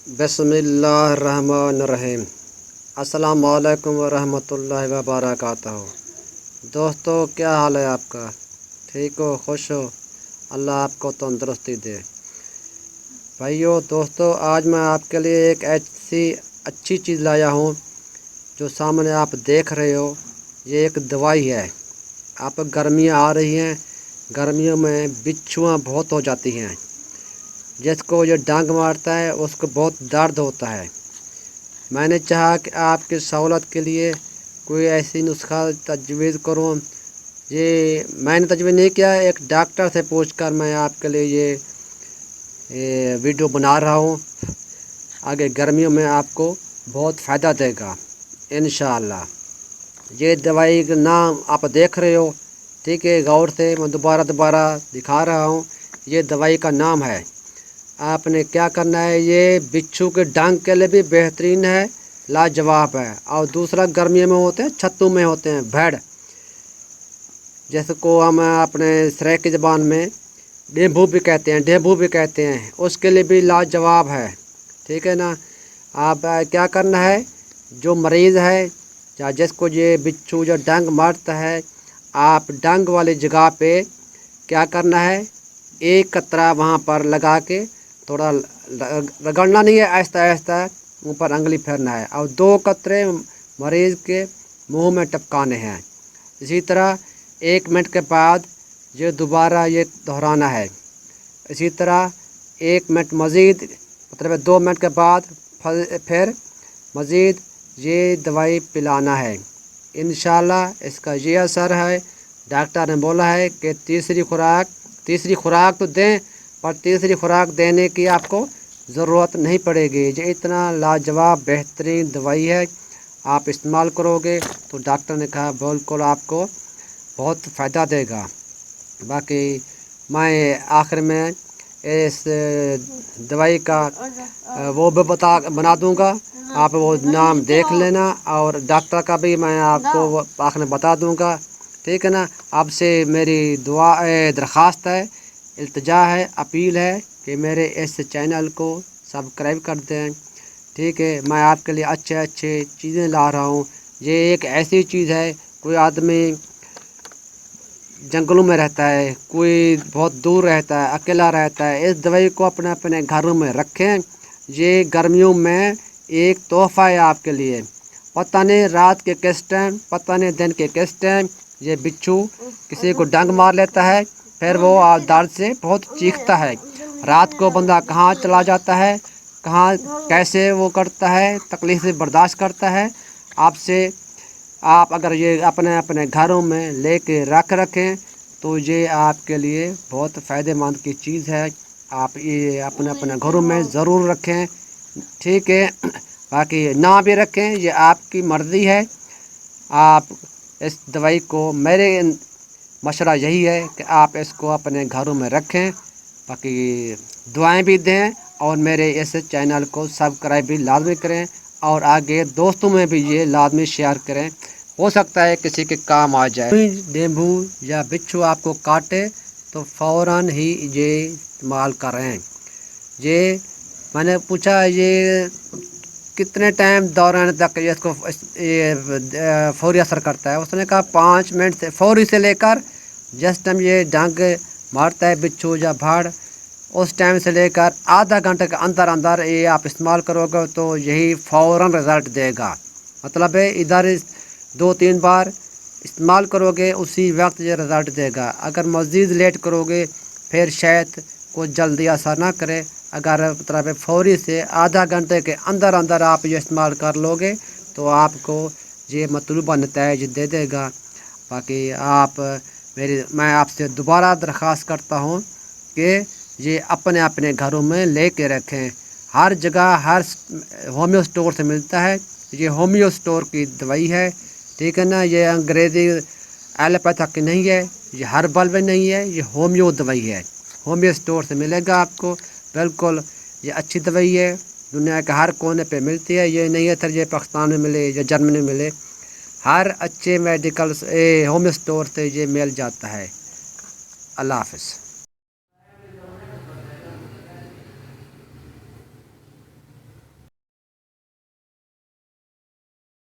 بسم اللہ الرحمن الرحیم۔ السلام علیکم ورحمۃ اللہ وبرکاتہ۔ دوستو، کیا حال ہے آپ کا؟ ٹھیک ہو؟ خوش ہو؟ اللہ آپ کو تندرستی دے۔ بھائیو دوستو، آج میں آپ کے لیے ایک ایسی اچھی چیز لایا ہوں جو سامنے آپ دیکھ رہے ہو۔ یہ ایک دوائی ہے۔ آپ گرمیاں آ رہی ہیں، گرمیوں میں بچھویں بہت ہو جاتی ہیں۔ جس کو یہ ڈانگ مارتا ہے اس کو بہت درد ہوتا ہے۔ میں نے چاہا کہ آپ کی سہولت کے لیے کوئی ایسی نسخہ تجویز کروں۔ یہ میں نے تجویز نہیں کیا، ایک ڈاکٹر سے پوچھ کر میں آپ کے لیے یہ ویڈیو بنا رہا ہوں۔ آگے گرمیوں میں آپ کو بہت فائدہ دے گا انشاءاللہ۔ یہ دوائی کا نام آپ دیکھ رہے ہو، ٹھیک ہے؟ غور سے میں دوبارہ دکھا رہا ہوں۔ یہ دوائی کا نام ہے۔ آپ نے کیا کرنا ہے، یہ بچھو کے ڈانگ کے لیے بھی بہترین ہے، لاجواب ہے۔ اور دوسرا گرمیوں میں ہوتے ہیں، چھتوں میں ہوتے ہیں بھیڑ، جیسے کو ہم اپنے سرائیکی زبان میں ڈیمبو بھی کہتے ہیں، اس کے لیے بھی لاجواب ہے، ٹھیک ہے نا؟ آپ کیا کرنا ہے، جو مریض ہے یا جس کو یہ بچھو جو ڈانگ مارتا ہے، آپ ڈانگ والی جگہ پہ کیا کرنا ہے، ایک قطرہ وہاں پر لگا کے تھوڑا رگڑنا نہیں ہے، آہستہ آہستہ اوپر انگلی پھیرنا ہے، اور 2 قطرے مریض کے منہ میں ٹپکانے ہیں۔ اسی طرح 1 منٹ کے بعد یہ دوبارہ یہ دہرانا ہے۔ اسی طرح 1 منٹ مزید، مطلب 2 منٹ کے بعد پھر مزید یہ دوائی پلانا ہے۔ انشاءاللہ اس کا یہ اثر ہے۔ ڈاکٹر نے بولا ہے کہ تیسری خوراک تو دیں، پر تیسری خوراک دینے کی آپ کو ضرورت نہیں پڑے گی۔ یہ اتنا لاجواب بہترین دوائی ہے، آپ استعمال کرو گے تو ڈاکٹر نے کہا بالکل آپ کو بہت فائدہ دے گا۔ باقی میں آخر میں اس دوائی کا وہ بھی بنا دوں گا، آپ وہ نام دیکھ لینا، اور ڈاکٹر کا بھی میں آپ کو آخر میں بتا دوں گا، ٹھیک ہے نا؟ آپ سے میری درخواست ہے، التجا ہے، اپیل ہے کہ میرے اس چینل کو سبسکرائب کر دیں، ٹھیک ہے؟ میں آپ کے لیے اچھے چیزیں لا رہا ہوں۔ یہ ایک ایسی چیز ہے، کوئی آدمی جنگلوں میں رہتا ہے، کوئی بہت دور رہتا ہے، اکیلا رہتا ہے، اس دوائی کو اپنے گھروں میں رکھیں۔ یہ گرمیوں میں ایک تحفہ ہے آپ کے لیے۔ پتہ نہیں رات کے کس ٹائم، پتہ نہیں دن کے کس ٹائم یہ بچھو کسی کو ڈنگ مار لیتا ہے، پھر وہ درد سے بہت چیختا ہے۔ رات کو بندہ کہاں چلا جاتا ہے، کہاں کیسے وہ کرتا ہے، تکلیف سے برداشت کرتا ہے۔ آپ اگر یہ اپنے گھروں میں لے کے رکھیں تو یہ آپ کے لیے بہت فائدہ مند کی چیز ہے۔ آپ یہ اپنے گھروں میں ضرور رکھیں، ٹھیک ہے؟ باقی نہ بھی رکھیں، یہ آپ کی مرضی ہے۔ آپ اس دوائی کو، میرے مشورہ یہی ہے کہ آپ اس کو اپنے گھروں میں رکھیں، باقی دعائیں بھی دیں، اور میرے اس چینل کو سبسکرائب بھی لازمی کریں، اور آگے دوستوں میں بھی یہ لازمی شیئر کریں، ہو سکتا ہے کسی کے کام آ جائے۔ کوئی ڈینگو یا بچھو آپ کو کاٹے تو فوراً ہی یہ استعمال کریں۔ یہ میں نے پوچھا یہ کتنے ٹائم دوران تک اس کو فوری اثر کرتا ہے؟ اس نے کہا 5 منٹ سے فوری سے لے کر جس ٹائم یہ ڈنگ مارتا ہے بچھو یا بھاڑ، اس ٹائم سے لے کر آدھا گھنٹے کے اندر یہ آپ استعمال کرو گے تو یہی فوراً رزلٹ دے گا۔ مطلب ہے ادھر 2-3 بار استعمال کرو گے اسی وقت یہ رزلٹ دے گا۔ اگر مزید لیٹ کرو گے پھر شاید کچھ جلدی اثر نہ کرے۔ اگر مطلب فوری سے آدھا گھنٹے کے اندر آپ یہ استعمال کر لو گے تو آپ کو یہ مطلوبہ نتائج دے دے گا۔ باقی میں آپ سے دوبارہ درخواست کرتا ہوں کہ یہ اپنے گھروں میں لے کے رکھیں۔ ہر جگہ ہر ہومیو اسٹور سے ملتا ہے، یہ ہومیو اسٹور کی دوائی ہے، ٹھیک ہے نا؟ یہ انگریزی ایلوپیتھک کی نہیں ہے، یہ ہربل بھی نہیں ہے، یہ ہومیو دوائی ہے۔ ہومیو اسٹور سے ملے گا آپ کو، بالکل یہ اچھی دوائی ہے، دنیا کے ہر کونے پہ ملتی ہے۔ یہ نہیں ہے سر یہ پاکستان میں ملے یا جرمنی میں ملے، ہر اچھے میڈیکل ہومیو اسٹور سے یہ مل جاتا ہے۔ اللہ حافظ۔